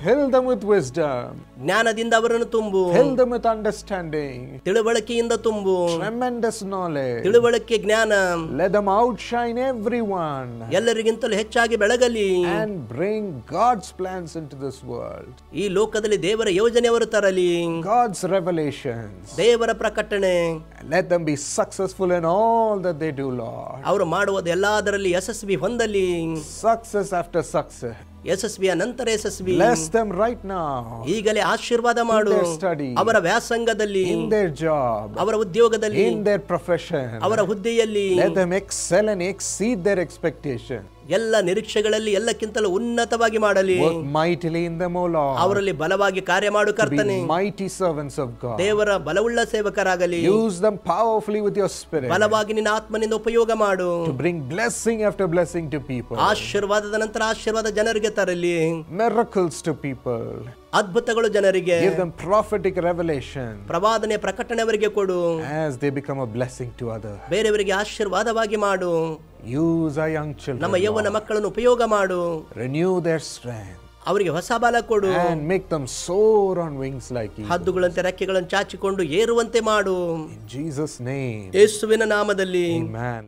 Fill them with wisdom. ಜ್ಞಾನದಿಂದ ಅವರನ್ನು ತುಂಬು. Fill them with understanding. ತಿಳುವಳಿಕೆಯಿಂದ ತುಂಬು. Tremendous knowledge. ತಿಳುವಳಿಕೆ ಜ್ಞಾನ. Let them outshine everyone ಎಲ್ಲರಿಗಿಂತಲೂ ಹೆಚ್ಚಾಗಿ ಬೆಳಗಲಿ. and bring God's plans into this world. ಈ ಲೋಕದಲ್ಲಿ ದೇವರ ಯೋಜನೆ ಅವರು ತರಲಿ. God's revelations. ದೇವರ ಪ್ರಕಟಣೆ. Let them be successful in all that they do, Lord. ಅವರು ಮಾಡುವುದು ಎಲ್ಲದರಲ್ಲಿ ಯಶಸ್ವಿ ಹೊಂದಲಿ. Success after success. ಯಶಸ್ವಿಯ ನಂತರ ಯಶಸ್ವಿ. Bless them right now. ಈಗಲೇ ಆಶೀರ್ವಾದ ಮಾಡು. In their study. ಅವರ ವ್ಯಾಸಂಗದಲ್ಲಿ, In their job. ಅವರ ಉದ್ಯೋಗದಲ್ಲಿ, In their profession. ಅವರ ಹುದ್ದೆಯಲ್ಲಿ. Let them excel and exceed their expectation. ಎಲ್ಲ ನಿರೀಕ್ಷೆಗಳಲ್ಲಿ ಎಲ್ಲಕ್ಕಿಂತಲೂ ಉನ್ನತವಾಗಿ ಮಾಡಲಿ. Work mightily in them, O Lord. ಅವರಲ್ಲಿ ಬಲವಾಗಿ ಕಾರ್ಯ ಮಾಡು ಕರ್ತನೇ. Be mighty servants of God. ದೇವರ ಬಲವುಳ್ಳ ಸೇವಕರಾಗಲಿ. Use them powerfully with your spirit. ಬಲವಾಗಿ ನಿನ್ನ ಆತ್ಮನಿಂದ ಉಪಯೋಗ ಮಾಡು. To bring blessing after blessing to people. ಆಶೀರ್ವಾದದ ನಂತರ ಆಶೀರ್ವಾದ ಜನರಿಗೆ ತರಲಿ. Miracles to people. ಅದ್ಭುತಗಳು ಜನರಿಗೆ. Give them prophetic revelation. ಪ್ರವಾದನೆ ಪ್ರಕಟಣೆ ಅವರಿಗೆ ಕೊಡು. As they become a blessing to others. ಬೇರೆಯವರಿಗೆ ಆಶೀರ್ವಾದವಾಗಿ ಮಾಡು. Use our young children. ನಮ್ಮ ಯೌವನ ಮಕ್ಕಳನ್ನು ಉಪಯೋಗ ಮಾಡು. Renew their strength. ಅವರಿಗೆ ಹೊಸ ಬಲ ಕೊಡು. And make them soar on wings like eagles. ಹದ್ದುಗಳಂತೆ ರೆಕ್ಕೆಗಳನ್ನು ಚಾಚಿಕೊಂಡು ಏರುವಂತೆ ಮಾಡು. In Jesus' name. ಯೇಸುವಿನ ನಾಮದಲ್ಲಿ. Amen.